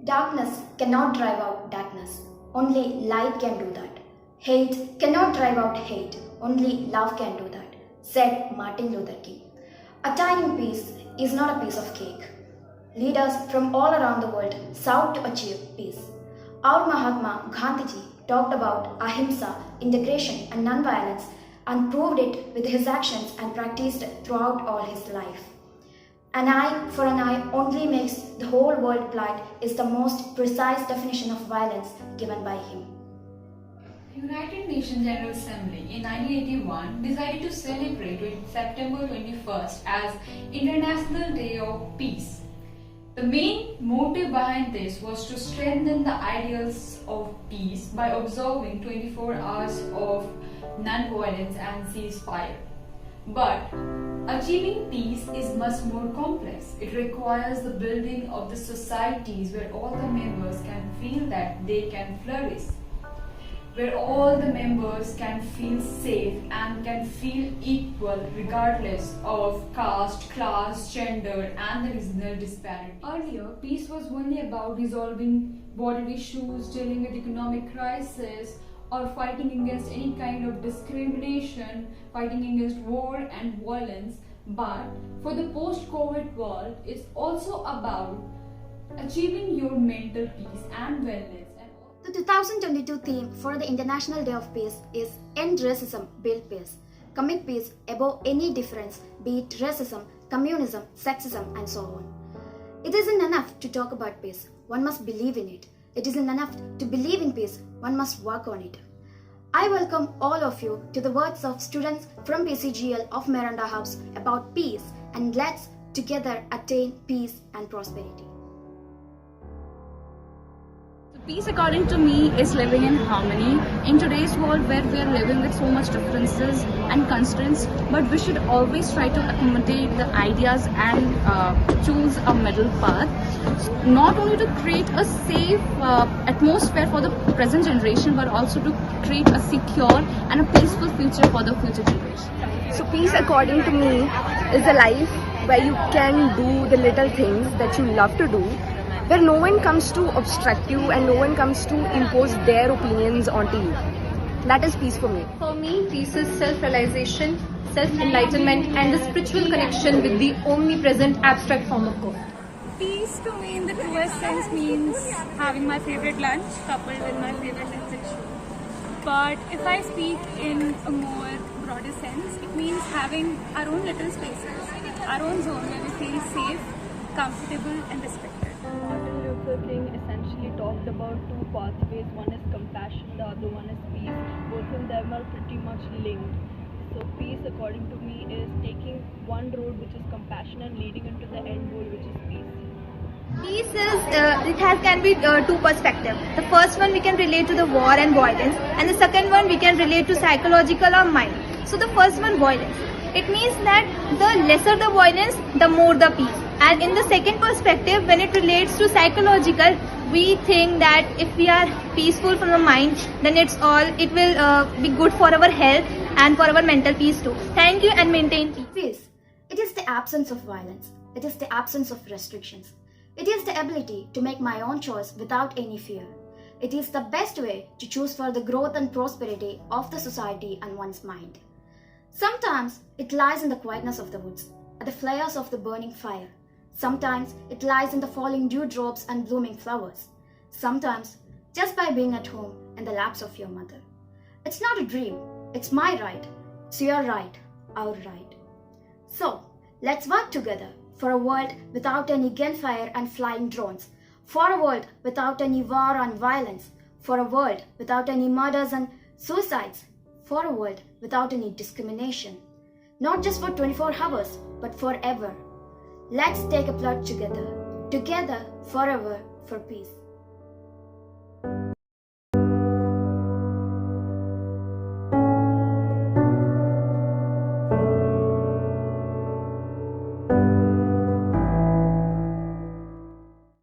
Darkness cannot drive out darkness. Only light can do that. Hate cannot drive out hate. Only love can do that, said Martin Luther King. Attaining peace is not a piece of cake. Leaders from all around the world sought to achieve peace. Our Mahatma Gandhiji talked about ahimsa, integration and non-violence and proved it with his actions and practiced throughout all his life. An eye for an eye only makes the whole world blind is the most precise definition of violence given by him. The United Nations General Assembly in 1981 decided to celebrate September 21st as International Day of Peace. The main motive behind this was to strengthen the ideals of peace by observing 24 hours of non-violence and ceasefire. But achieving peace is much more complex. It requires the building of the societies where all the members can feel that they can flourish, where all the members can feel safe and can feel equal regardless of caste, class, gender and the regional disparity. Earlier, peace was only about resolving border issues, dealing with economic crisis, or fighting against any kind of discrimination, fighting against war and violence. But for the post-COVID world, it's also about achieving your mental peace and wellness. The 2022 theme for the International Day of Peace is End Racism, Build Peace. Commit peace above any difference, be it racism, communism, sexism, and so on. It isn't enough to talk about peace, one must believe in it. It isn't enough to believe in peace, one must work on it. I welcome all of you to the words of students from PCGL of Miranda House about peace, and let's together attain peace and prosperity. Peace, according to me, is living in harmony in today's world where we are living with so much differences and constraints, but we should always try to accommodate the ideas and choose a middle path, not only to create a safe atmosphere for the present generation, but also to create a secure and a peaceful future for the future generation. So peace, according to me, is a life where you can do the little things that you love to do, where no one comes to obstruct you and no one comes to impose their opinions onto you. That is peace for me. For me, peace is self-realization, self-enlightenment and the spiritual connection with the omnipresent abstract form of God. Peace to me in the truest sense means having my favorite lunch coupled with my favorite Netflix show. But if I speak in a more broader sense, it means having our own little spaces, our own zone where we feel safe, comfortable and respected. Martin Luther King essentially talked about two pathways. One is compassion, the other one is peace. Both of them are pretty much linked. So peace, according to me, is taking one road which is compassion and leading into the end goal which is peace. Peace is, can be two perspectives. The first one we can relate to the war and violence, and the second one we can relate to psychological or mind. So the first one, violence. It means that the lesser the violence, the more the peace. And in the second perspective, when it relates to psychological, we think that if we are peaceful from the mind, then it will be good for our health and for our mental peace too. Thank you and maintain peace. Peace. It is the absence of violence. It is the absence of restrictions. It is the ability to make my own choice without any fear. It is the best way to choose for the growth and prosperity of the society and one's mind. Sometimes it lies in the quietness of the woods, at the flares of the burning fire. Sometimes it lies in the falling dewdrops and blooming flowers. Sometimes just by being at home in the laps of your mother. It's not a dream, it's my right. It's your right, our right. So, let's work together for a world without any gunfire and flying drones, for a world without any war and violence, for a world without any murders and suicides, for a world without any discrimination. Not just for 24 hours, but forever. Let's take a pledge together, forever, for peace.